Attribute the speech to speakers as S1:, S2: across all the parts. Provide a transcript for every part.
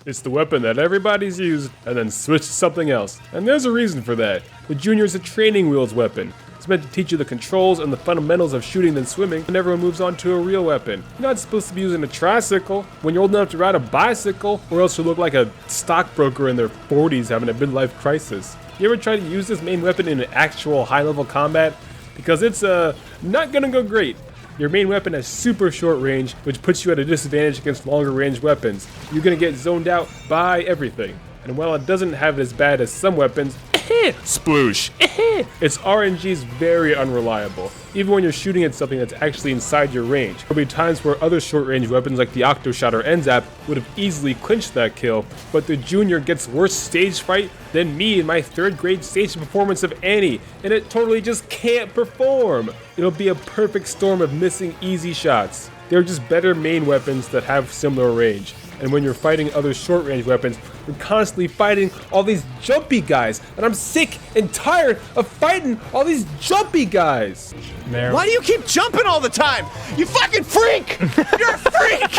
S1: It's the weapon that everybody's used and then switched to something else. And there's a reason for that. The Junior is a training wheels weapon. It's meant to teach you the controls and the fundamentals of shooting and swimming, and everyone moves on to a real weapon. You're not supposed to be using a tricycle when you're old enough to ride a bicycle, or else you look like a stockbroker in their 40s having a midlife crisis. You ever try to use this main weapon in an actual high-level combat? Because it's not gonna go great. Your main weapon has super short range, which puts you at a disadvantage against longer range weapons. You're gonna get zoned out by everything. And while it doesn't have it as bad as some weapons, sploosh, its RNG is very unreliable, even when you're shooting at something that's actually inside your range. There'll be times where other short-range weapons like the Octoshot or NZAP would have easily clinched that kill, but the Junior gets worse stage fright than me in my 3rd grade stage performance of Annie, and it totally just can't perform. It'll be a perfect storm of missing easy shots. They're just better main weapons that have similar range. And when you're fighting other short-range weapons, you're constantly fighting all these jumpy guys. And I'm sick and tired of fighting all these jumpy guys.
S2: Why do you keep jumping all the time? You fucking freak! You're a freak!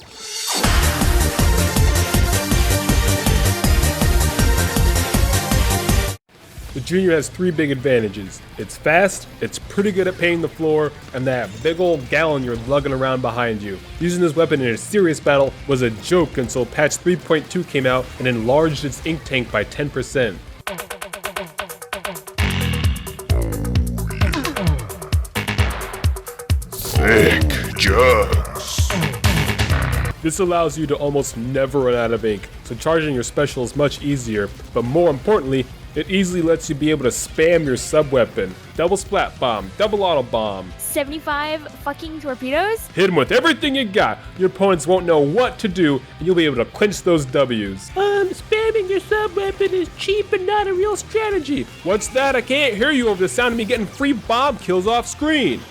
S1: The Junior has 3 big advantages. It's fast, it's pretty good at painting the floor, and that big old gallon you're lugging around behind you. Using this weapon in a serious battle was a joke until patch 3.2 came out and enlarged its ink tank by 10%.
S3: Thick jugs.
S1: This allows you to almost never run out of ink, so charging your special is much easier, but more importantly, it easily lets you be able to spam your sub-weapon. Double splat bomb, double auto bomb.
S4: 75 fucking torpedoes?
S1: Hit them with everything you got. Your opponents won't know what to do, and you'll be able to clinch those W's. Spamming your sub-weapon is cheap and not a real strategy. What's that? I can't hear you over the sound of me getting free bomb kills off screen.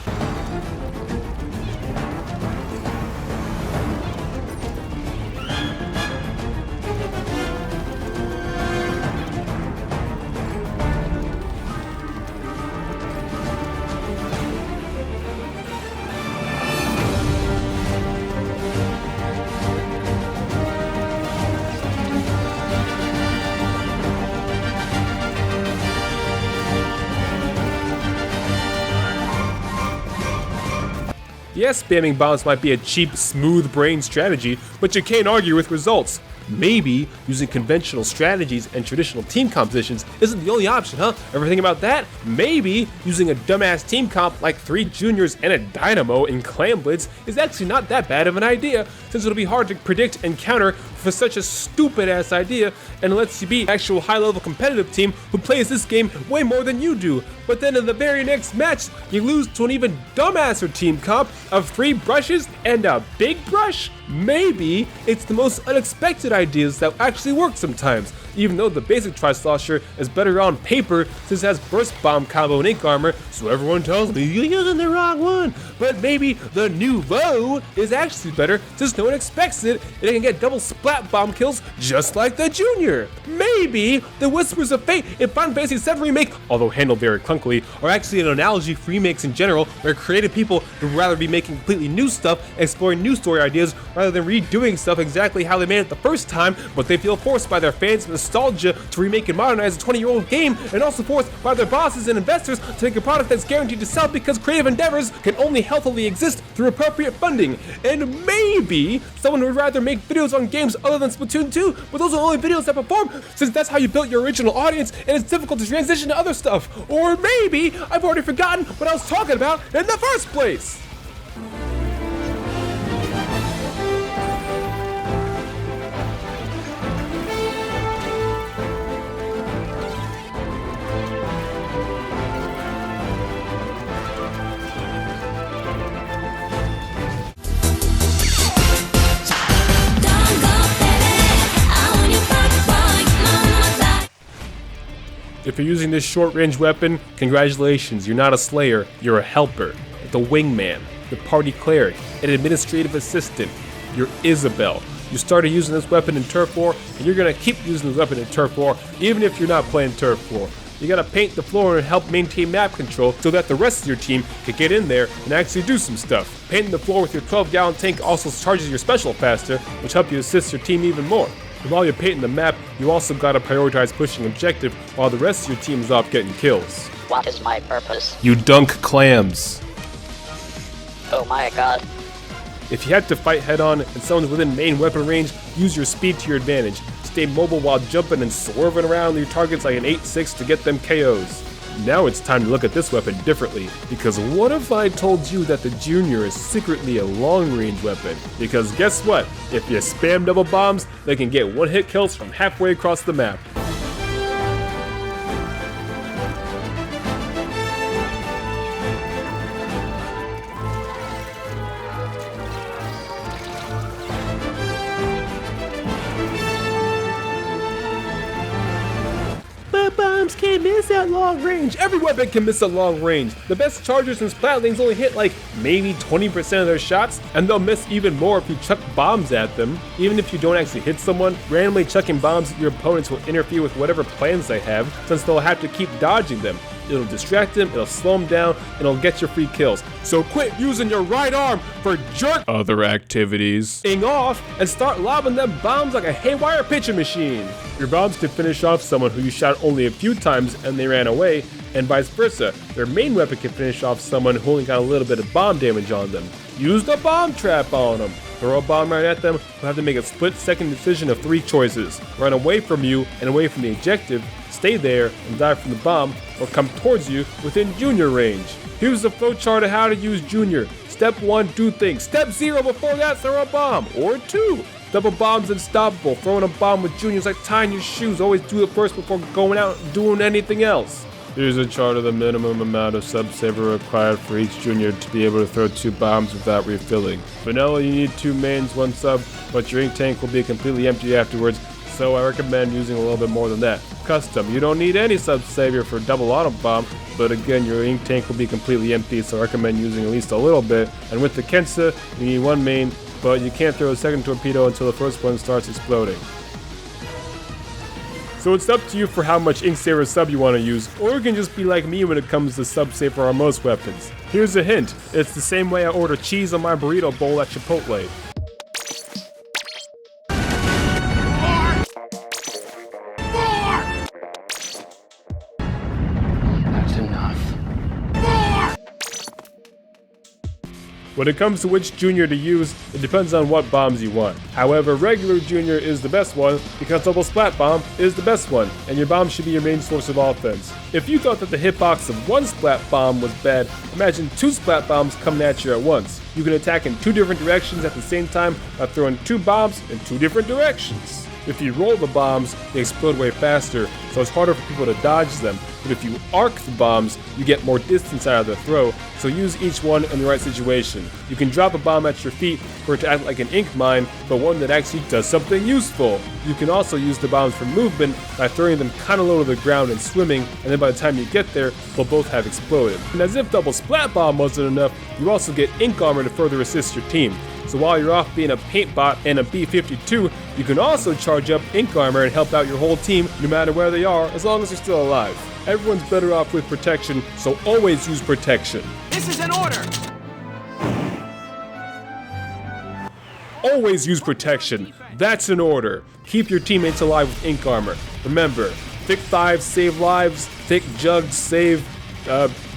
S1: Yes, spamming bombs might be a cheap, smooth brain strategy, but you can't argue with results. Maybe using conventional strategies and traditional team compositions isn't the only option, huh? Ever think about that? Maybe using a dumbass team comp like 3 Juniors and a Dynamo in Clan Blitz is actually not that bad of an idea, since it'll be hard to predict and counter for such a stupid ass idea, and lets you beat an actual high level competitive team who plays this game way more than you do. But then in the very next match, you lose to an even dumbasser team comp of 3 brushes and a big brush? Maybe it's the most unexpected ideas that actually work sometimes, even though the basic Tri-Slosher is better on paper since it has burst bomb combo and ink armor, so everyone tells me you're using the wrong one. But maybe the Nouveau is actually better since no one expects it, and it can get double splat bomb kills just like the Junior. Maybe the Whispers of Fate in Final Fantasy VII Remake, although handled very clunkily, are actually an analogy for remakes in general, where creative people would rather be making completely new stuff, exploring new story ideas, rather than redoing stuff exactly how they made it the first time, but they feel forced by their fans' nostalgia to remake and modernize a 20-year-old game, and also forced by their bosses and investors to make a product that's guaranteed to sell because creative endeavors can only healthily exist through appropriate funding. And maybe someone would rather make videos on games other than Splatoon 2, but those are the only videos that perform, since that's how you built your original audience, and it's difficult to transition to other stuff. Or maybe I've already forgotten what I was talking about in the first place. If you're using this short-range weapon, congratulations, you're not a Slayer, you're a helper, the wingman, the party cleric, an administrative assistant, you're Isabel. You started using this weapon in Turf War, and you're gonna keep using this weapon in Turf War, even if you're not playing Turf War. You gotta paint the floor and help maintain map control so that the rest of your team can get in there and actually do some stuff. Painting the floor with your 12-gallon tank also charges your special faster, which helps you assist your team even more. And while you're painting the map, you also gotta prioritize pushing objective while the rest of your team is off getting kills.
S5: What is my purpose?
S1: You dunk clams.
S5: Oh my god.
S1: If you have to fight head-on and someone's within main weapon range, use your speed to your advantage. Stay mobile while jumping and swerving around your targets like an 8-6 to get them KOs. Now it's time to look at this weapon differently, because what if I told you that the Junior is secretly a long-range weapon? Because guess what? If you spam double bombs, they can get one-hit kills from halfway across the map. Bombs can't miss at long range. Every weapon can miss at long range. The best chargers and Splatlings only hit like maybe 20% of their shots, and they'll miss even more if you chuck bombs at them. Even if you don't actually hit someone, randomly chucking bombs at your opponents will interfere with whatever plans they have, since they'll have to keep dodging them. It'll distract them, it'll slow them down, and it'll get your free kills. So quit using your right arm for jerk other activities. Ing off and start lobbing them bombs like a haywire pitching machine. Your bombs can finish off someone who you shot only a few times and they ran away, and vice versa. Their main weapon can finish off someone who only got a little bit of bomb damage on them. Use the bomb trap on them. Throw a bomb right at them, you'll have to make a split-second decision of 3 choices. Run away from you and away from the objective, stay there and die from the bomb, or come towards you within Junior range. Here's the flowchart of how to use Junior. Step 1, do things. Step 0, before that, throw a bomb. Or 2, double bombs unstoppable. Throwing a bomb with Junior is like tying your shoes. Always do it first before going out and doing anything else. Here's a chart of the minimum amount of sub-saver required for each Junior to be able to throw 2 bombs without refilling. Vanilla, you need 2 mains, 1 sub, but your ink tank will be completely empty afterwards, so I recommend using a little bit more than that. Custom, you don't need any sub-saver for double auto bomb, but again, your ink tank will be completely empty, so I recommend using at least a little bit. And with the Kensa, you need 1 main, but you can't throw a second torpedo until the first one starts exploding. So it's up to you for how much ink saver sub you want to use, or you can just be like me when it comes to sub saver on most weapons. Here's a hint, it's the same way I order cheese on my burrito bowl at Chipotle.
S5: That's enough.
S1: When it comes to which Junior to use, it depends on what bombs you want. However, regular Junior is the best one because double splat bomb is the best one, and your bomb should be your main source of offense. If you thought that the hitbox of 1 splat bomb was bad, imagine 2 splat bombs coming at you at once. You can attack in 2 different directions at the same time by throwing 2 bombs in 2 different directions. If you roll the bombs, they explode way faster, so it's harder for people to dodge them. But if you arc the bombs, you get more distance out of the throw, so use each one in the right situation. You can drop a bomb at your feet for it to act like an ink mine, but one that actually does something useful. You can also use the bombs for movement by throwing them kinda low to the ground and swimming, and then by the time you get there, they'll both have exploded. And as if double splat bomb wasn't enough, you also get ink armor to further assist your team. So while you're off being a paint bot and a B-52, you can also charge up ink armor and help out your whole team no matter where they are, as long as they're still alive. Everyone's better off with protection, so always use protection.
S2: This is an order!
S1: Always use protection. That's an order. Keep your teammates alive with ink armor. Remember, thick thighs save lives, thick jugs save,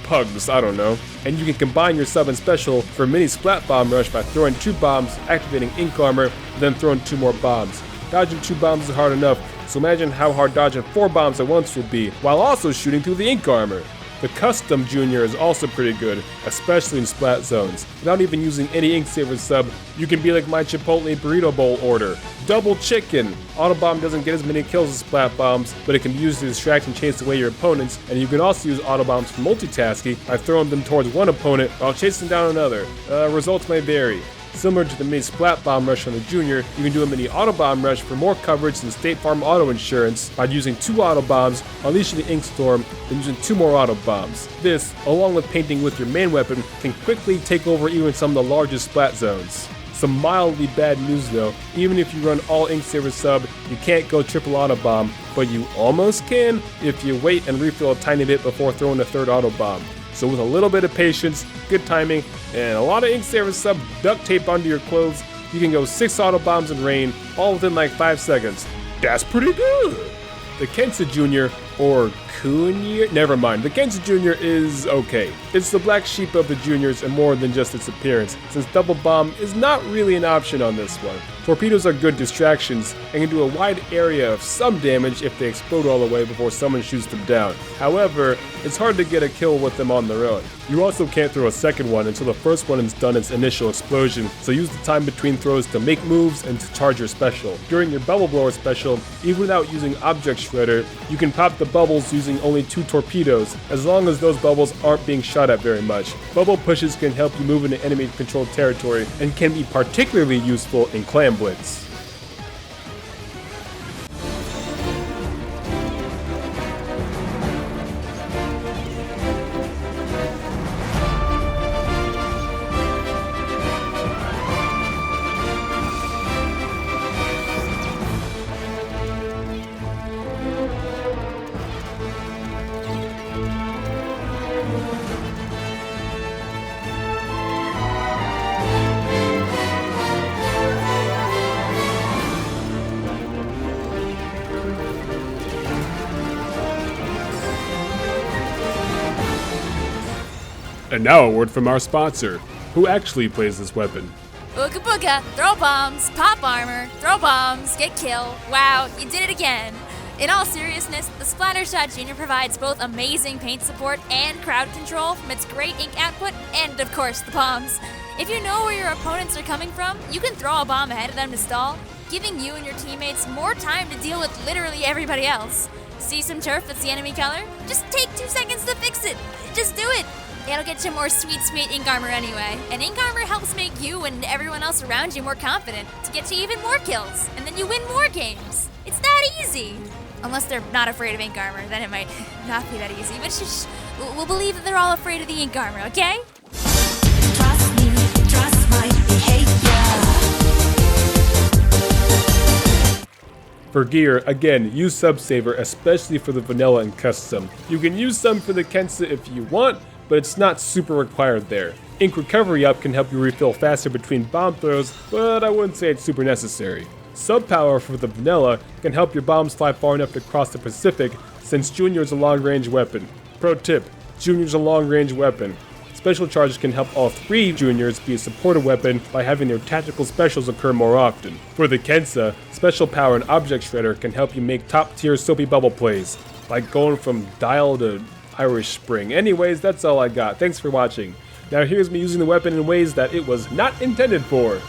S1: pugs, I don't know. And you can combine your sub and special for a mini splat bomb rush by throwing 2 bombs, activating ink armor, and then throwing 2 more bombs. Dodging 2 bombs is hard enough, so imagine how hard dodging 4 bombs at once will be, while also shooting through the ink armor. The custom Junior is also pretty good, especially in splat zones. Without even using any ink saver sub, you can be like my Chipotle burrito bowl order. Double chicken! Autobomb doesn't get as many kills as splat bombs, but it can be used to distract and chase away your opponents, and you can also use autobombs for multitasking by throwing them towards one opponent while chasing down another. Results may vary. Similar to the mini splat bomb rush on the Junior, you can do a mini auto bomb rush for more coverage than State Farm auto insurance by using 2 auto bombs, unleashing the ink storm, then using 2 more auto bombs. This, along with painting with your main weapon, can quickly take over even some of the largest splat zones. Some mildly bad news though, even if you run all ink saver sub, you can't go triple auto bomb, but you almost can if you wait and refill a tiny bit before throwing a 3rd auto bomb. So with a little bit of patience, good timing, and a lot of ink saver sub duct tape under your clothes, you can go 6 auto bombs in rain, all within like 5 seconds. That's pretty good. The Kensa Jr. or Kunir? Never mind, the Kensa Jr. is okay. It's the black sheep of the juniors and more than just its appearance, since double bomb is not really an option on this one. Torpedoes are good distractions and can do a wide area of some damage if they explode all the way before someone shoots them down. However, it's hard to get a kill with them on their own. You also can't throw a second one until the first one has done its initial explosion, so use the time between throws to make moves and to charge your special. During your bubble blower special, even without using object shredder, you can pop the bubbles using only 2 torpedoes, as long as those bubbles aren't being shot at very much. Bubble pushes can help you move into enemy controlled territory and can be particularly useful in Clam Blitz. And now a word from our sponsor, who actually plays this weapon.
S4: Booga booga, throw bombs, pop armor, throw bombs, get kill. Wow, you did it again. In all seriousness, the Splattershot Jr. provides both amazing paint support and crowd control from its great ink output and, of course, the bombs. If you know where your opponents are coming from, you can throw a bomb ahead of them to stall, giving you and your teammates more time to deal with literally everybody else. See some turf that's the enemy color? Just take 2 seconds to fix it. Just do it. It'll get you more sweet ink armor anyway. And ink armor helps make you and everyone else around you more confident to get you even more kills. And then you win more games. It's that easy. Unless they're not afraid of ink armor, then it might not be that easy. But we'll believe that they're all afraid of the ink armor, okay?
S6: Trust me, trust my behavior.
S1: For gear, again, use Subsaver, especially for the vanilla and custom. You can use some for the Kensa if you want, but it's not super required there. Ink Recovery Up can help you refill faster between bomb throws, but I wouldn't say it's super necessary. Sub Power for the vanilla can help your bombs fly far enough to cross the Pacific, since Junior is a long-range weapon. Pro tip, Junior's a long-range weapon. Special Charge can help all 3 Juniors be a supportive weapon by having their tactical specials occur more often. For the Kensa, Special Power and Object Shredder can help you make top-tier soapy bubble plays, like going from Dial to Irish Spring. Anyways, that's all I got. Thanks for watching. Now here's me using the weapon in ways that it was not intended for.